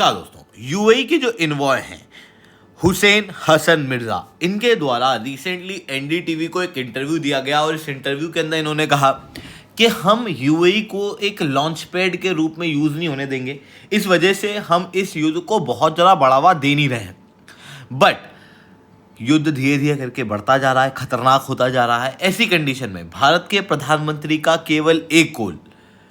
क्या दोस्तों, यूएई के जो इन्वॉय हैं हुसैन हसन मिर्ज़ा, इनके द्वारा रिसेंटली एनडीटीवी को एक इंटरव्यू दिया गया और इस इंटरव्यू के अंदर इन्होंने कहा कि हम यूएई को एक लॉन्च पैड के रूप में यूज़ नहीं होने देंगे। इस वजह से हम इस युद्ध को बहुत ज़्यादा बढ़ावा दे नहीं रहे हैं। बट युद्ध धीरे धीरे करके बढ़ता जा रहा है, खतरनाक होता जा रहा है। ऐसी कंडीशन में भारत के प्रधानमंत्री का केवल एक कॉल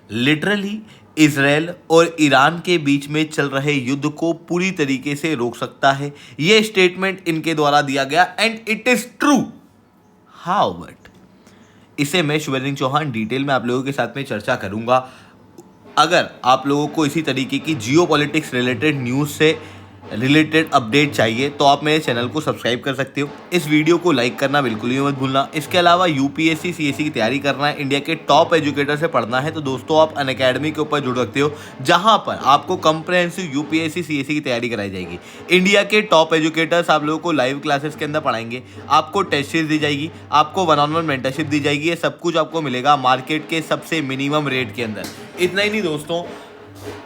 लिटरली इजराइल और ईरान के बीच में चल रहे युद्ध को पूरी तरीके से रोक सकता है। यह स्टेटमेंट इनके द्वारा दिया गया and it is true. How but इसे मैं शिवलिंग चौहान डिटेल में आप लोगों के साथ में चर्चा करूंगा। अगर आप लोगों को इसी तरीके की जियो पॉलिटिक्स रिलेटेड न्यूज़ से रिलेटेड अपडेट चाहिए तो आप मेरे चैनल को सब्सक्राइब कर सकते हो। इस वीडियो को लाइक करना बिल्कुल ही मत भूलना। इसके अलावा यूपीएससी सीएससी की तैयारी करना है, इंडिया के टॉप एजुकेटर से पढ़ना है तो दोस्तों आप अनअकैडमी के ऊपर जुड़ सकते हो, जहां पर आपको कंप्रहेंसिव यूपीएससी सीएससी की तैयारी कराई जाएगी। इंडिया के टॉप एजुकेटर्स आप लोगों को लाइव क्लासेस के अंदर पढ़ाएंगे, आपको टेस्ट सीरीज दी जाएगी, आपको 1-on-1 मेंटरशिप दी जाएगी। ये सब कुछ आपको मिलेगा मार्केट के सबसे मिनिमम रेट के अंदर। इतना ही नहीं दोस्तों,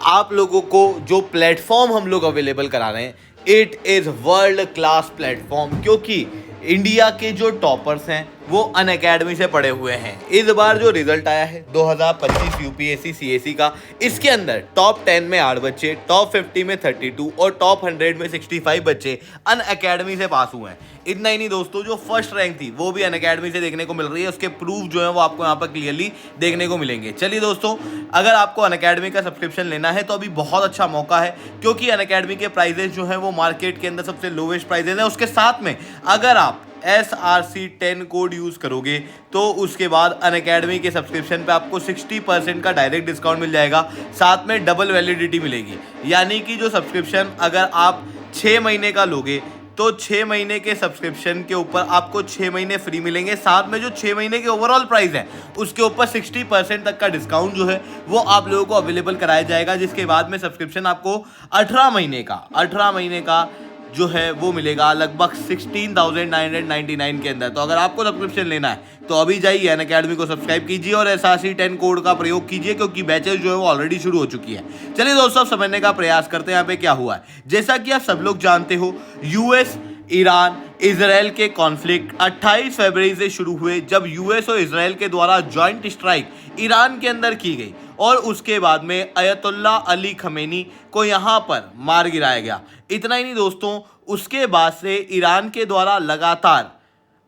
आप लोगों को जो प्लेटफॉर्म हम लोग अवेलेबल करा रहे हैं it is world class platform, क्योंकि इंडिया के जो टॉपर्स हैं वो अनअकैडमी से पढ़े हुए हैं। इस बार जो रिजल्ट आया है 2025 यूपीएससी सीएससी का, इसके अंदर टॉप 10 में 8 बच्चे, टॉप 50 में 32 और टॉप 100 में 65 बच्चे अनअकैडमी से पास हुए हैं। इतना ही नहीं दोस्तों, जो फर्स्ट रैंक थी वो भी अनअकैडमी से देखने को मिल रही है। उसके प्रूफ जो है वो आपको यहाँ पर क्लियरली देखने को मिलेंगे। चलिए दोस्तों, अगर आपको अनअकैडमी का सब्सक्रिप्शन लेना है तो अभी बहुत अच्छा मौका है, क्योंकि अनअकैडमी के प्राइजेस जो है वो मार्केट के अंदर सबसे लोवेस्ट प्राइजेस है। उसके साथ में अगर आप SRC10 कोड यूज़ करोगे तो उसके बाद अनअकैडमी के सब्सक्रिप्शन पे आपको 60% का डायरेक्ट डिस्काउंट मिल जाएगा, साथ में डबल वैलिडिटी मिलेगी। यानी कि जो सब्सक्रिप्शन अगर आप 6 महीने का लोगे तो 6 महीने के सब्सक्रिप्शन के ऊपर आपको 6 महीने फ्री मिलेंगे, साथ में जो 6 महीने के ओवरऑल प्राइस है उसके ऊपर 60% तक का डिस्काउंट जो है वो आप लोगों को अवेलेबल कराया जाएगा। जिसके बाद में सब्सक्रिप्शन आपको 18 महीने का जो है वो मिलेगा लगभग 16,999 के अंदर। तो अगर आपको सब्सक्रिप्शन लेना है तो अभी जाइए अनअकैडमी को सब्सक्राइब कीजिए और SRC10 कोड का प्रयोग कीजिए, क्योंकि बैचेस जो है वो ऑलरेडी शुरू हो चुकी है। चलिए दोस्तों, समझने का प्रयास करते हैं यहाँ पे क्या हुआ है। जैसा कि आप सब लोग जानते हो, यूएस ईरान इजराइल के कॉन्फ्लिक्ट 28 फरवरी से शुरू हुए, जब यूएस और इजराइल के द्वारा जॉइंट स्ट्राइक ईरान के अंदर की गई और उसके बाद में अयतुल्ला अली खमेनी को यहाँ पर मार गिराया गया। इतना ही नहीं दोस्तों, उसके बाद से ईरान के द्वारा लगातार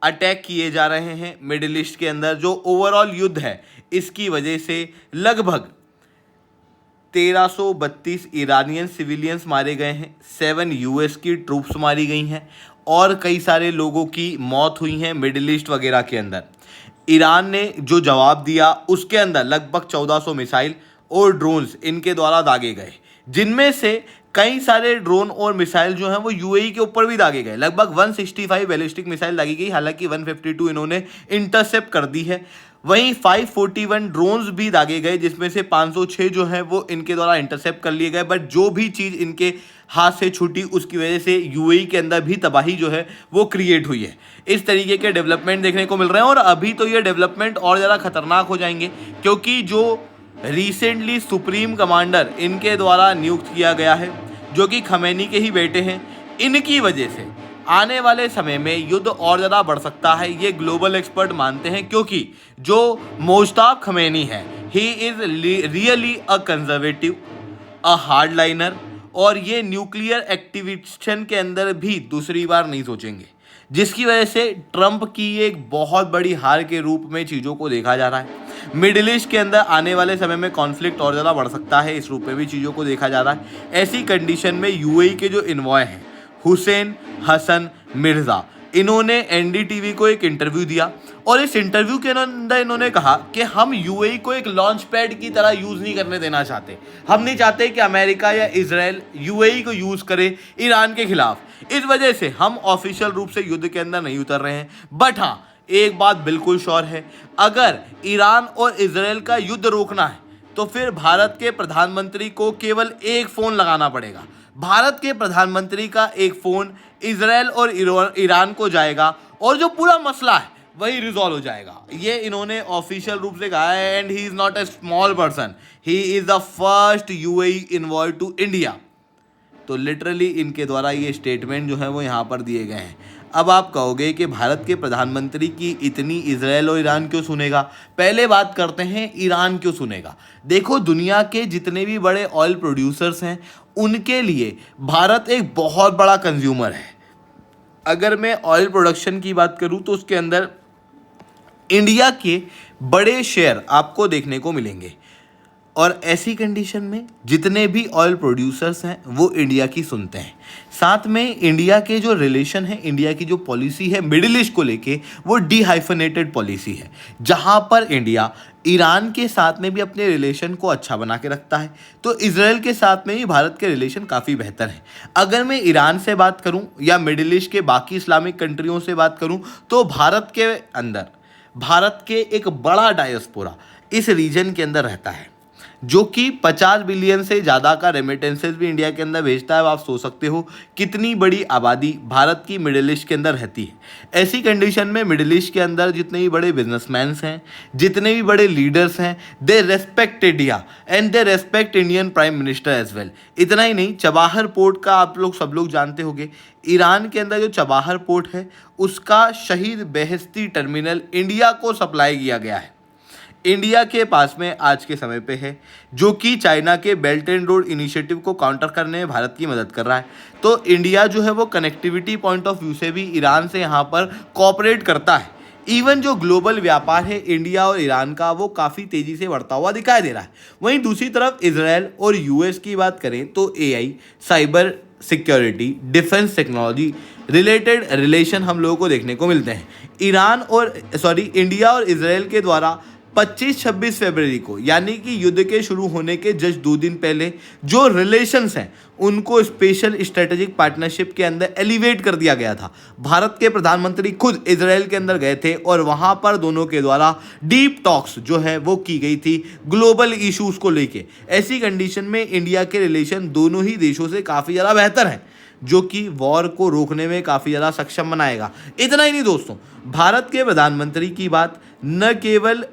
अटैक किए जा रहे हैं मिडिल ईस्ट के अंदर। जो ओवरऑल युद्ध है इसकी वजह से लगभग 1332 ईरानियन सिविलियंस मारे गए हैं, 7 यूएस की ट्रूप्स मारी गई हैं और कई सारे लोगों की मौत हुई है मिडिल ईस्ट वगैरह के अंदर। ईरान ने जो जवाब दिया उसके अंदर लगभग 1400 मिसाइल और ड्रोन्स इनके द्वारा दागे गए, जिनमें से कई सारे ड्रोन और मिसाइल जो हैं वो यूएई के ऊपर भी दागे गए। लगभग 165 बैलिस्टिक मिसाइल दागी गई, हालांकि 152 इन्होंने इंटरसेप्ट कर दी है। वहीं 541 ड्रोन्स भी दागे गए, जिसमें से 506 जो है वो इनके द्वारा इंटरसेप्ट कर लिए गए। बट जो भी चीज़ इनके हाथ से छूटी उसकी वजह से यूएई के अंदर भी तबाही जो है वो क्रिएट हुई है। इस तरीके के डेवलपमेंट देखने को मिल रहे हैं और अभी तो ये डेवलपमेंट और ज़्यादा खतरनाक हो जाएंगे, क्योंकि जो रिसेंटली सुप्रीम कमांडर इनके द्वारा नियुक्त किया गया है, जो कि खमेनी के ही बेटे हैं, इनकी वजह से आने वाले समय में युद्ध और ज़्यादा बढ़ सकता है। ये ग्लोबल एक्सपर्ट मानते हैं, क्योंकि जो मोज्तबा खमेनी है he is really a conservative, a hardliner, और ये न्यूक्लियर एक्टिवेशन के अंदर भी दूसरी बार नहीं सोचेंगे, जिसकी वजह से ट्रंप की एक बहुत बड़ी हार के रूप में चीज़ों को देखा जा रहा है। मिडिल ईस्ट के अंदर आने वाले समय में कॉन्फ्लिक्ट और ज़्यादा बढ़ सकता है, इस रूप में भी चीज़ों को देखा जा रहा है। ऐसी कंडीशन में यूएई के जो इन्वॉय हैं हुसैन हसन मिर्ज़ा, इन्होंने एनडीटीवी को एक इंटरव्यू दिया और इस इंटरव्यू के अंदर इन्होंने कहा कि हम यूएई को एक लॉन्च पैड की तरह यूज़ नहीं करने देना चाहते। हम नहीं चाहते कि अमेरिका या इजराइल यूएई को यूज़ करे ईरान के खिलाफ। इस वजह से हम ऑफिशियल रूप से युद्ध के अंदर नहीं उतर रहे हैं। बट हाँ, एक बात बिल्कुल श्योर है, अगर ईरान और इजराइल का युद्ध रोकना है तो फिर भारत के प्रधानमंत्री को केवल एक फ़ोन लगाना पड़ेगा। भारत के प्रधानमंत्री का एक फ़ोन इजराइल और ईरान को जाएगा और जो पूरा मसला है वही रिजॉल्व हो जाएगा। ये इन्होंने ऑफिशियल रूप से कहा है and he is not a small person, he is the first UAE envoy to India. तो लिटरली इनके द्वारा ये स्टेटमेंट जो है वो यहाँ पर दिए गए हैं। अब आप कहोगे कि भारत के प्रधानमंत्री की इतनी इजराइल और ईरान क्यों सुनेगा। पहले बात करते हैं ईरान क्यों सुनेगा। देखो, दुनिया के जितने भी बड़े ऑयल प्रोड्यूसर्स हैं उनके लिए भारत एक बहुत बड़ा कंज्यूमर है। अगर मैं ऑयल प्रोडक्शन की बात करूं तो उसके अंदर इंडिया के बड़े शेयर आपको देखने को मिलेंगे, और ऐसी कंडीशन में जितने भी ऑयल प्रोड्यूसर्स हैं वो इंडिया की सुनते हैं। साथ में इंडिया के जो रिलेशन है, इंडिया की जो पॉलिसी है मिडिल ईस्ट को लेके, वो डीहाइफनेटेड पॉलिसी है, जहां पर इंडिया ईरान के साथ में भी अपने रिलेशन को अच्छा बना के रखता है, तो इजराइल के साथ में भी भारत के रिलेशन काफ़ी बेहतर हैं। अगर मैं ईरान से बात करूं या मिडिल ईस्ट के बाकी इस्लामिक कंट्रियों से बात करूं तो भारत के अंदर भारत के एक बड़ा डायस्पोरा इस रीजन के अंदर रहता है, जो कि 50 बिलियन से ज़्यादा का रेमिटेंसेस भी इंडिया के अंदर भेजता है। आप सोच सकते हो कितनी बड़ी आबादी भारत की मिडिल ईस्ट के अंदर रहती है। ऐसी कंडीशन में मिडिल ईस्ट के अंदर जितने भी बड़े बिजनेसमैन्स हैं, जितने भी बड़े लीडर्स हैं, they respect India and they respect Indian prime minister as well. इतना ही नहीं, चबाहर पोर्ट का आप लोग सब लोग जानते होंगे, ईरान के अंदर जो चबाहर पोर्ट है उसका शहीद बेहेस्ती टर्मिनल इंडिया को सप्लाई किया गया है, इंडिया के पास में आज के समय पे है, जो कि चाइना के बेल्ट एंड रोड इनिशिएटिव को काउंटर करने में भारत की मदद कर रहा है। तो इंडिया जो है वो कनेक्टिविटी पॉइंट ऑफ व्यू से भी ईरान से यहाँ पर कोऑपरेट करता है। इवन जो ग्लोबल व्यापार है इंडिया और ईरान का, वो काफ़ी तेज़ी से बढ़ता हुआ दिखाई दे रहा है। वहीं दूसरी तरफ इजराइल और यूएस की बात करें तो AI, cyber security, defence technology related relation हम लोगों को देखने को मिलते हैं। इंडिया और इजराइल के द्वारा 25-26 फरवरी को, यानी कि युद्ध के शुरू होने के जस्ट 2 दिन पहले, जो रिलेशंस हैं उनको स्पेशल स्ट्रेटेजिक पार्टनरशिप के अंदर एलिवेट कर दिया गया था। भारत के प्रधानमंत्री खुद इजराइल के अंदर गए थे और वहाँ पर दोनों के द्वारा डीप टॉक्स जो है वो की गई थी ग्लोबल इश्यूज़ को लेके। ऐसी कंडीशन में इंडिया के रिलेशन दोनों ही देशों से काफ़ी ज़्यादा बेहतर हैं, जो कि वॉर को रोकने में काफ़ी ज़्यादा सक्षम बनाएगा। इतना ही नहीं दोस्तों, भारत के प्रधानमंत्री की बात न केवल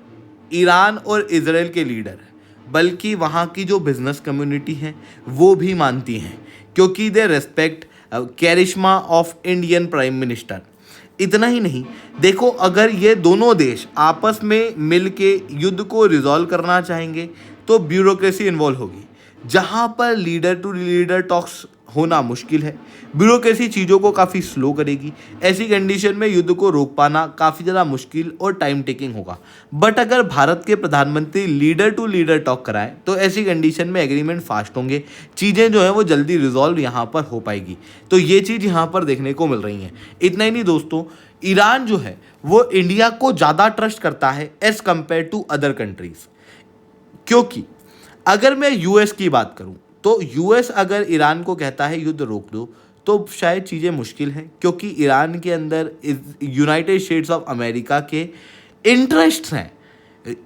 ईरान और इजराइल के लीडर बल्कि वहाँ की जो बिजनेस कम्युनिटी है वो भी मानती हैं, क्योंकि they respect charisma of Indian prime minister. इतना ही नहीं, देखो, अगर ये दोनों देश आपस में मिल के युद्ध को रिजॉल्व करना चाहेंगे तो ब्यूरोक्रेसी इन्वॉल्व होगी, जहाँ पर लीडर टू लीडर टॉक्स होना मुश्किल है। ब्यूरोक्रेसी चीज़ों को काफ़ी स्लो करेगी। ऐसी कंडीशन में युद्ध को रोक पाना काफ़ी ज़्यादा मुश्किल और टाइम टेकिंग होगा। बट अगर भारत के प्रधानमंत्री लीडर टू लीडर टॉक कराएं तो ऐसी कंडीशन में एग्रीमेंट फास्ट होंगे, चीज़ें जो है वो जल्दी रिजॉल्व यहाँ पर हो पाएगी। तो ये चीज़ यहाँ पर देखने को मिल रही है। इतना ही नहीं दोस्तों, ईरान जो है वो इंडिया को ज़्यादा ट्रस्ट करता है as compare to other countries, क्योंकि अगर मैं यूएस की बात करूं तो यूएस अगर ईरान को कहता है युद्ध रोक दो तो शायद चीज़ें मुश्किल हैं, क्योंकि ईरान के अंदर यूनाइटेड स्टेट्स ऑफ अमेरिका के इंटरेस्ट्स हैं।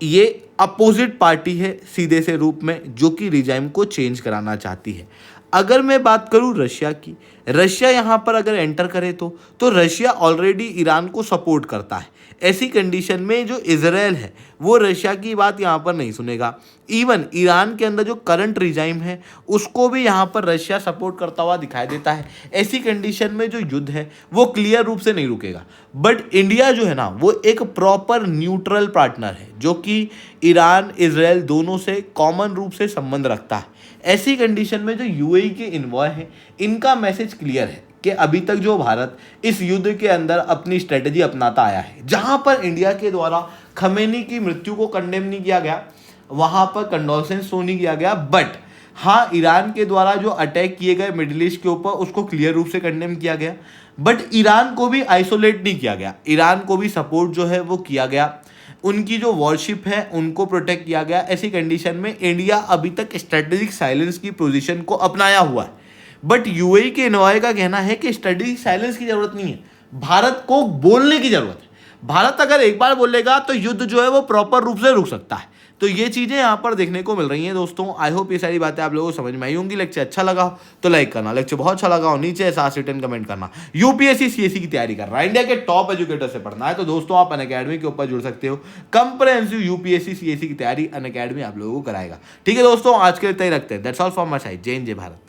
ये अपोजिट पार्टी है सीधे से रूप में, जो कि रिजाइम को चेंज कराना चाहती है। अगर मैं बात करूं रशिया की, रशिया यहाँ पर अगर एंटर करे तो रशिया ऑलरेडी ईरान को सपोर्ट करता है। ऐसी कंडीशन में जो इजराइल है वो रशिया की बात यहाँ पर नहीं सुनेगा। इवन ईरान के अंदर जो करंट रिजाइम है उसको भी यहाँ पर रशिया सपोर्ट करता हुआ दिखाई देता है। ऐसी कंडीशन में जो युद्ध है वो क्लियर रूप से नहीं रुकेगा। बट इंडिया जो है ना वो एक प्रॉपर न्यूट्रल पार्टनर है, जो कि ईरान इजराइल दोनों से कॉमन रूप से संबंध रखता है। ऐसी कंडीशन में जो यूएई के इन्वॉय हैं इनका मैसेज क्लियर है कि अभी तक जो भारत इस युद्ध के अंदर अपनी स्ट्रेटजी अपनाता आया है, जहां पर इंडिया के द्वारा खमेनी की मृत्यु को कंडेम नहीं किया गया, वहां पर कंडोलेंस शो नहीं किया गया, बट हाँ ईरान के द्वारा जो अटैक किए गए मिडिल ईस्ट के ऊपर उसको क्लियर रूप से कंडेम किया गया। बट ईरान को भी आइसोलेट नहीं किया गया, ईरान को भी सपोर्ट जो है वो किया गया, उनकी जो वॉरशिप है उनको प्रोटेक्ट किया गया। ऐसी कंडीशन में इंडिया अभी तक स्ट्रेटेजिक साइलेंस की पोजीशन को अपनाया हुआ है। बट यूएई के इन्वॉय का कहना है कि स्ट्रेटेजिक साइलेंस की जरूरत नहीं है, भारत को बोलने की जरूरत है। भारत अगर एक बार बोलेगा तो युद्ध जो है वो प्रॉपर रूप से रुक सकता है। तो ये चीज़ें यहाँ पर देखने को मिल रही हैं दोस्तों। आई होप ये सारी बातें आप लोगों को समझ में आई होंगी। लेक्चर अच्छा लगा हो तो लाइक करना, लेक्चर बहुत अच्छा लगा हो नीचे साथ रिटर्न कमेंट करना। यूपीएससी सीएससी की तैयारी कर रहा है, इंडिया के टॉप एजुकेटर से पढ़ना है तो दोस्तों आप अनअकैडमी के ऊपर जुड़ सकते हो। कंप्रहेंसिव यूपीएससी सीएससी की तैयारी अनअकैडमी आप लोगों को कराएगा। ठीक है दोस्तों, आज के लिए इतना ही रखते हैं। That's all from my side. जय हिंद, जय भारत।